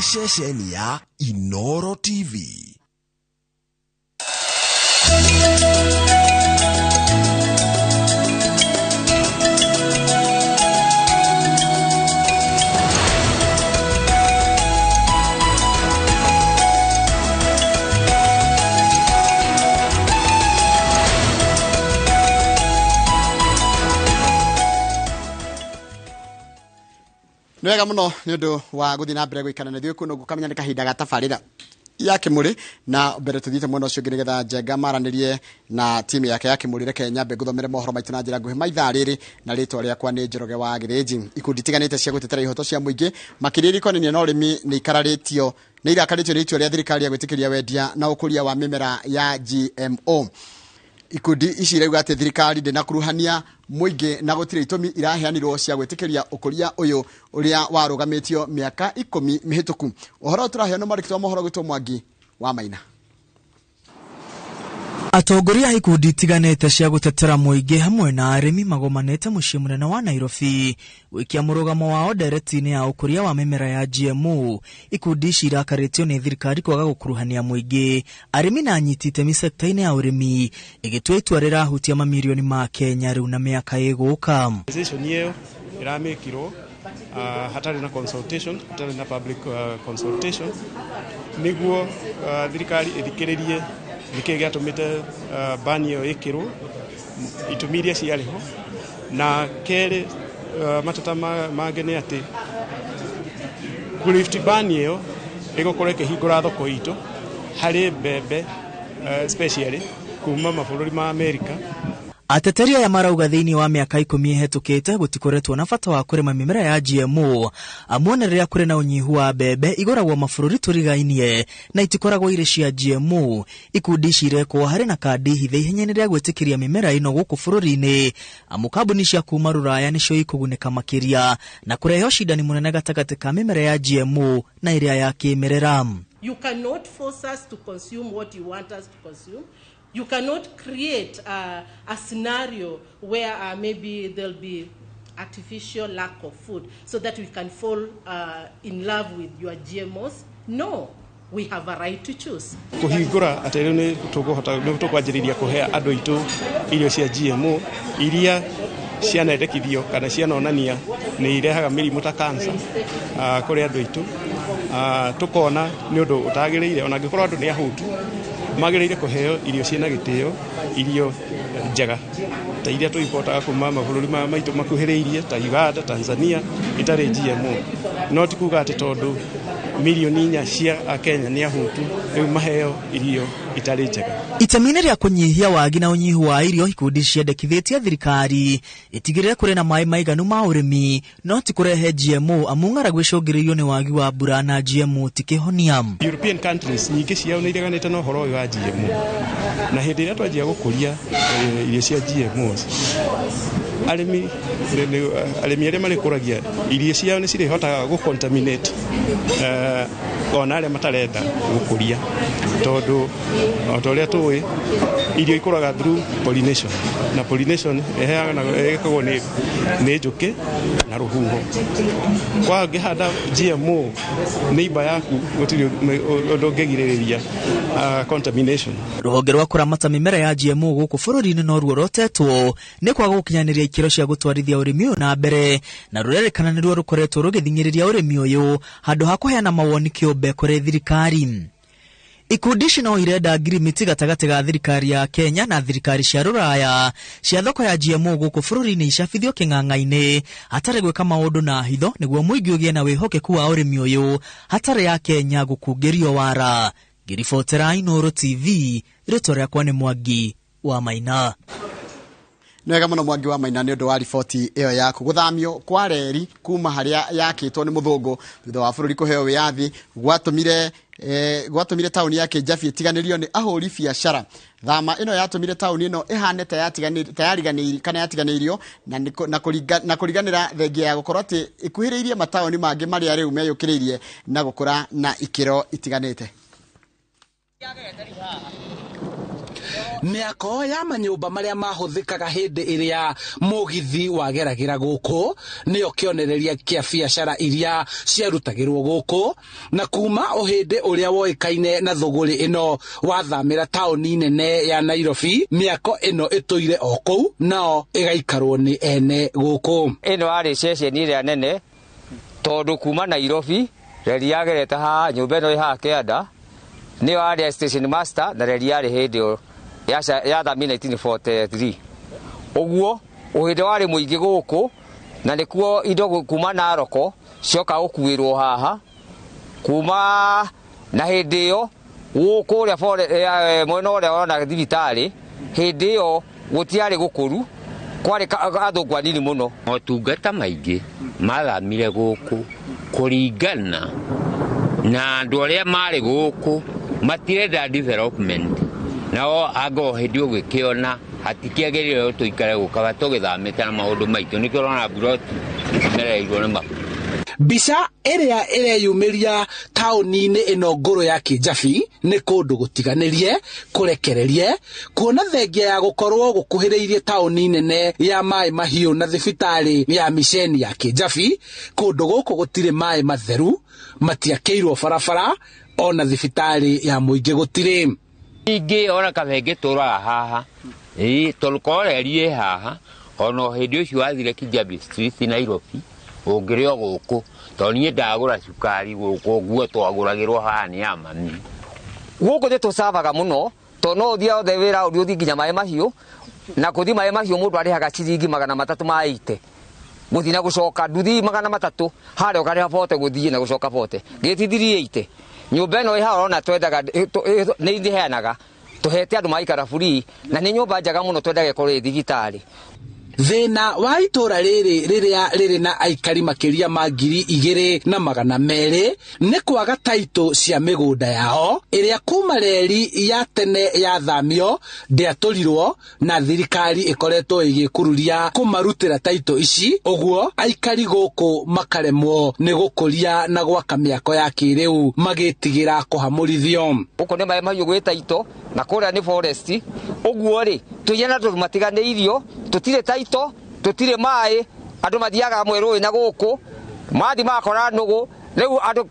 ceceni ya Inoro TV. Nwega muno ni undu wa guthi na mbere gwikana na thio kuno gukamenya ni kahinda ga tafarira ya Kimuri na mbere tuthite muno cio ngire getha Njenga maranirie na timu yake ya Kimuri reke nyambe guthomere mohoro maitu na njira nguhi maitha riri na ritwa riakwa ni Njoroge wa Gireji. Ikundi tiganite cia gutetera ihoto cia muingi makiriri konini na urimi ni ikararitio ni irakaritio ritwa ria thirikari ya gwitikiria wendia na ukuria wa mimera ya GMO. Ikundi ici rauga ati thirikari ndinakuruhania muingi na gutire itumi iraheanirwo cia gwitikiria ukuria uyu uria warugamitio miaka 10 mihituku. Ohoro turaheano marikitwa mohoro gwitwo Mwangi wa Maina. Atongoria ikundi tiganete cia gutetera muingi hamwe na arimi magomanete mucii munene wa Nairobi wikia murugamo wao nderetini ya ukuria wa mimera ya GMO. Ikundi ici irakaritio ni thirikari kwaga gukuruhania muingi arimi na anyiti itemi sekta-ini ya urimi igitua itua rirahutia mamirioni ma Kenya riu na miaka iguka. Decision hiyo iramekirwo hatari na consultation, hatari na public consultation niguo thirikari ithikiririe nike gatumite bani yo ikirwo itumiria ciariho na kere matata magene ati lift bani yo igokoreke hingura thoko itu hari bebe specially kuma mabũrũri ma America. Ateteria ya marauga thiini wa miaka 10 hetukite gutikoretwo na bata wa kurima mimera ya GMO amwone riria kuri na unyihu wa bebe igoragwo mabũrũri turigainie na itikoragwo ire cia GMO. Ikundi cirekwo hari na kandi hithe ihenyene ria gwitikiria mimera ino guku bũrũri-ini amukambuni cia kuma Ruraya nicio ikuguneka makiria na kurehe ucindani munene gatagati ka mimera ya GMO na iria ya kimerera. You cannot force us to consume what you want us to consume. You cannot create a scenario where maybe there'll be artificial lack of food so that we can fall in love with your GMOs. No, we have a right to choose. Kuhingura atero ni tukwanjiriria kuhea andu itu irio cia GMO iria cianendekithio kana cianonania ni irehaga mirimu ta cancer kuri andu itu tukona ni undu utagiriire ona ngikorwo andu ni ahutu magiriire kuheo irio ciena gitio irio njega ta iria tuipotaga kuma mabũrũri ma maitu makuhiriirie ta Uganda, Tanzania itari GMO no tikuga ati tondu milioni 4 cia Kenya ni ahutu riu maheo irio itari njega. Itamine ria kunyihia wagi na unyihu wa irio ikundi ciendekithitie thirikari itigirire kuri na mai maiganu ma urimi no tikurehe GMO amung'ara gwicungiririo ni wagi wa mbura na GMO tikihonia. European countries nyingi ciao ni ireganite na uhoro uyu wa GMO na hindi ria twanjia gukuria irio cia GMOs arimi aria marikuragia irio ciao ni cirehotaga gucontaminate ona aria matarenda gukuria tondu otoria tuwi irio ikuraga through pollination na pollination eheaga na ekagwo ni njuki na ruhuho kwa ngihanda GMO neighbor yaku gutiri ndongegiririria contamination. Ruhonge rwa kuramata mimera ya GMO guku bũrũri-ini no ruo rotetwo ni kwaga gukinyaniria ikiro cia gutwarithia urimi uyu na mbere na rurerekana ni ruo rukoretwo rugithinyiriria urimi uyu handu ha kuheana mawoni kiumbe kuri thirikari. Ikundi ici no irenda ngirimiti gatagati ga thirikari ya Kenya na thirikari cia Ruraya cia thoko ya GMO guku bũrũri-ini icabithio king'ang'a-ini hatari gwika maundu na hitho niguo muingi ugie na wihokeku wa urimi uyu hatari ya Kenya gukungirio wara. Ngiribotera Inoro TV ritwa riakwa ni Mwangi wa Maina. Nwega muno Mwangi wa Maina ni undu wa riboti iyo yaku. Guthamio kwa reri kuma haria yakitwo ni muthungu thutha wa bũrũri kuheo wiathi gwatumire tauni yake Jafi itiganirio ni ahuri biashara. Thama ino yatumire tauni ino ihane yatiganirio na kuriganira thengia ya gukorwo ati ikuhiriirie matauni mangi maria riu meyukiriirie na gukura na ikiro itiganite. Mĩako ya manyũmba marĩa mahuthĩkaga hĩndĩ ĩrĩa mũgithi wageragira gũkũ nĩyo kĩonereria kĩa biacara iria ciarutagĩrwo gũkũ, na kuma ũhĩndĩ ũrĩa woĩkaine na thũgũrĩ ĩno wathamĩra taũni nene ya Nairobi, mĩako ĩno ĩtũire o kũu nao ĩgaikarwo nĩ ene gũkũ. Ĩno arĩ ceceni ĩrĩa nene tondũ kuma Nairobi reri yagerete haha, nyũmba ĩno ĩ haha kĩanda nĩyo arĩ station master na reri yarĩ hĩndĩ ĩyo yathamire 1943. Ũguo ũhĩndĩ warĩ mũingĩ gũkũ na nĩkuo indo kuma Naroko cioka gũkuĩrwo haha kuma na hĩndĩ ĩyo gũkũ ũrĩa mwena ũrĩa wona thibitarĩ, hĩndĩ ĩyo gũtiarĩ gũkũru, kwarĩ athũngũ anini mũno. Motungata maingĩ mathamire gũkũ kũringana na andũ arĩa marĩ gũkũ matirenda development, nao anga hĩndĩ ũgĩkĩona hatikĩagĩrĩire tũikare gũkaga tũgĩthamĩte na maũndũ maitũ, nĩkĩo ũrona mburoti imereirwo nĩ mabuku. Mbica ĩrĩa ĩreyumĩria taũni-inĩ ĩno ngũrũ ya Kĩnjabi nĩ kũndũ gũtiganĩrie kũrekererie, kuona thengia ya gũkorwo gũkuhĩrĩirie taũni nene ya maĩ mahiũ na thibitarĩ ya miceni ya Kĩnjabi. Kũndũ gũkũ gũtirĩ maĩ matheru, matiakĩirwo barabara, ona thibitarĩ ya mũingĩ gũtirĩ. Ningĩ ona kabenge tũraga haha tondũ reri ĩ haha, ona hĩndĩ ũcio wathire Kĩnjabi Street Nairobi ũngĩrĩ o gũkũ, tondũ niĩ ndagũra cukari gũkũ, nguo twagũragĩrwo haha nĩ ya mami. Gũkũ nĩtũcavaga mũno tondũ no ũthiĩ othe wĩra ũthiĩ nginya maĩ mahiũ, na gũthiĩ maĩ mahiũ mũndũ arĩhaga ciringi 380 gũthiĩ na gũcoka, nduthi 300 harĩa ũkarĩha 40 gũthiĩ na gũcoka 40, gĩti 380. Nyũmba ĩno ĩ haha ũrona twendaga nĩ ĩheanaga tũhete andũ maikara free, na nĩ nyũmba njega mũno twendaga ĩkorwo ĩ thibitarĩ. Thĩna wa itũra rĩrĩ rĩrĩa rĩrĩ na aikari makĩria ma 2,200 nĩ kwaga taitũ cia mĩgũnda yao, ĩrĩa kuma reri ya tene yathamio ndĩatũrirwo na thirikari ĩkoretwo ĩgĩkururia kũmarutĩra taitũ ici. Ũguo aikari gũkũ makaremwo nĩ gũkũria na gwaka mĩako ya kĩrĩu magĩtigĩra kũhamũrithio. Gũkũ nĩ maĩ mahiũ gwĩ taitũ na kũrĩa nĩ forest. Ũguo rĩ tũigana tondũ matiganĩirio, tũtirĩ taitũ, tũtirĩ maĩ, andũ mathiaga mwerũ na gũkũ mathi makora nũgũ rĩu andũ